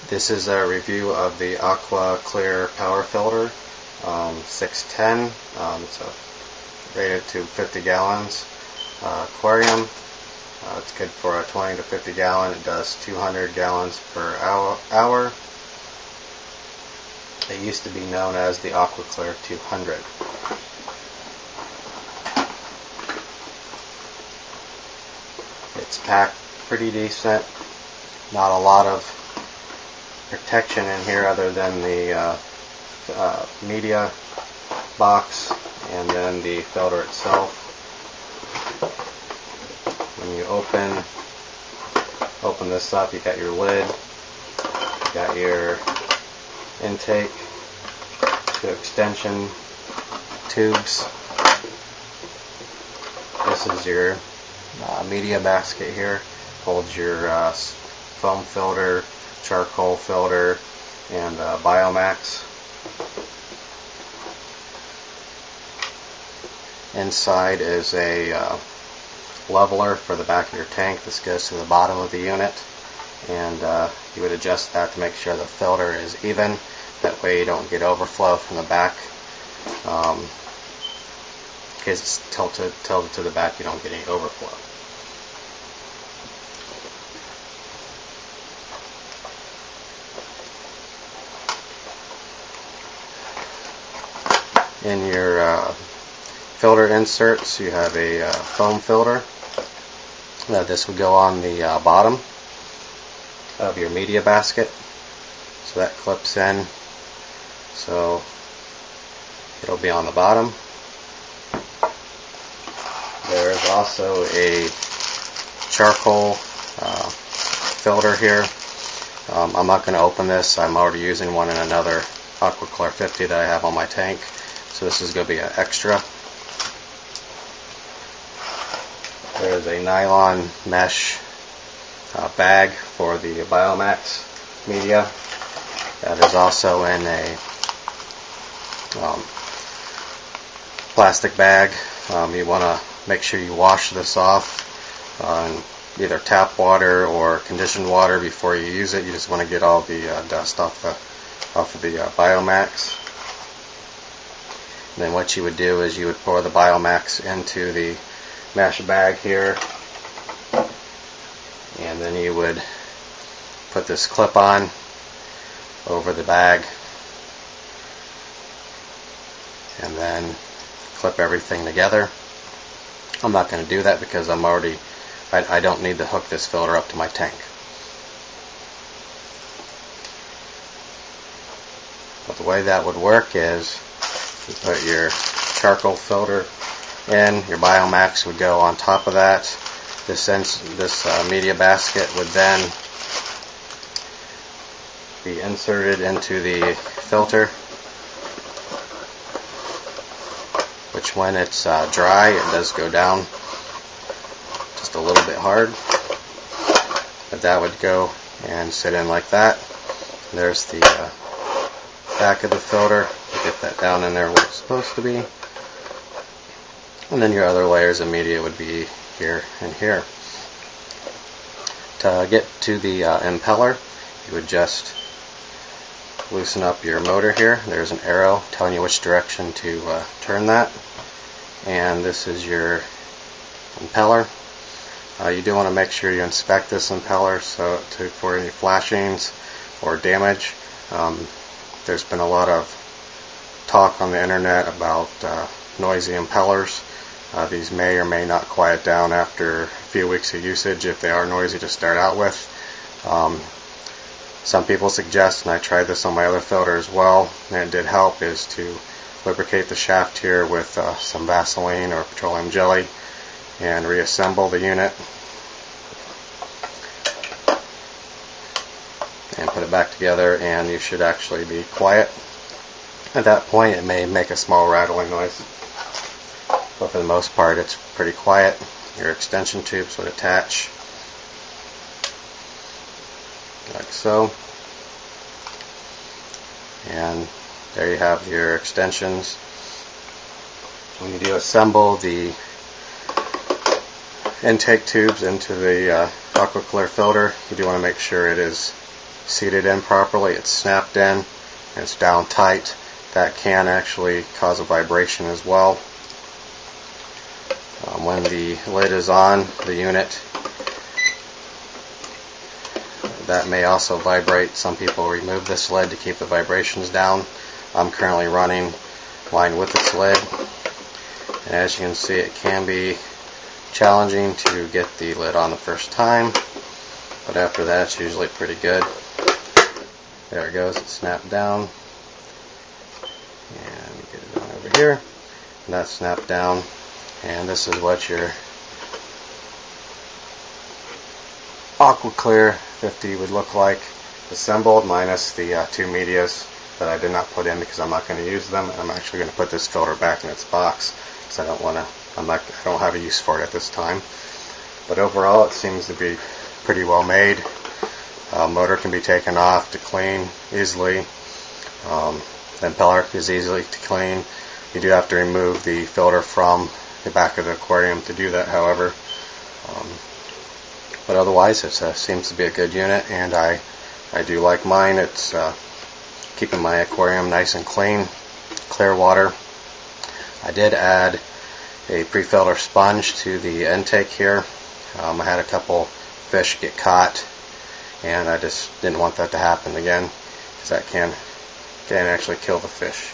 This is a review of the AquaClear power filter, 610. It's rated to 50 gallons. Aquarium. It's good for a 20 to 50 gallon. It does 200 gallons per hour. It used to be known as the AquaClear 200. It's packed pretty decent. Not a lot of protection in here other than the media box and then the filter itself. When you open this up, you got your lid, you got your intake, two extension tubes. This is your media basket here. Holds your foam filter, charcoal filter, and Biomax. Inside is a leveler for the back of your tank. This goes to the bottom of the unit, and you would adjust that to make sure the filter is even. That way you don't get overflow from the back. In case it's tilted to the back, you don't get any overflow. In your filter inserts, you have a foam filter. This would go on the bottom of your media basket, so that clips in, so it'll be on the bottom. There is also a charcoal filter here. I'm not going to open this. I'm already using one in another AquaClear 50 that I have on my tank, so this is going to be an extra. There's a nylon mesh bag for the Biomax media. That is also in a plastic bag. You want to make sure you wash this off in either tap water or conditioned water before you use it. You just want to get all the dust off of the Biomax. And then what you would do is you would pour the Biomax into the mesh bag here, and then you would put this clip on over the bag, and then clip everything together. I'm not going to do that because I don't need to hook this filter up to my tank. But the way that would work is you put your charcoal filter in, your Biomax would go on top of that. This media basket would then be inserted into the filter, which when it's dry, it does go down just a little bit hard, but that would go and sit in like that. There's the back of the filter. Get that down in there where it's supposed to be. And then your other layers of media would be here and here. To get to the impeller, you would just loosen up your motor here. There's an arrow telling you which direction to turn that. And this is your impeller. You do want to make sure you inspect this impeller for any flashings or damage. There's been a lot of talk on the internet about noisy impellers. These may or may not quiet down after a few weeks of usage if they are noisy to start out with. Some people suggest, and I tried this on my other filter as well, and it did help, is to lubricate the shaft here with some Vaseline or petroleum jelly and reassemble the unit and put it back together, and you should actually be quiet. At that point it may make a small rattling noise, but for the most part it's pretty quiet. Your extension tubes would attach like so, and there you have your extensions. When you do assemble the intake tubes into the AquaClear filter, you do want to make sure it is seated in properly, it's snapped in, and it's down tight. That can actually cause a vibration as well. When the lid is on the unit, that may also vibrate. Some people remove this lid to keep the vibrations down. I'm currently running mine with its lid, and as you can see, it can be challenging to get the lid on the first time, but after that it's usually pretty good. There it goes, it's snapped down, and get it on over here, and that's snapped down, and this is what your AquaClear 50 would look like assembled, minus the two medias that I did not put in because I'm not going to use them. I'm actually going to put this filter back in its box because I don't have a use for it at this time. But overall, it seems to be pretty well made. Motor can be taken off to clean easily. The impeller is easily to clean. You do have to remove the filter from the back of the aquarium to do that, however. But otherwise, it seems to be a good unit, and I do like mine. It's keeping my aquarium nice and clean, clear water. I did add a pre-filter sponge to the intake here. I had a couple fish get caught, and I just didn't want that to happen again, because that can actually kill the fish.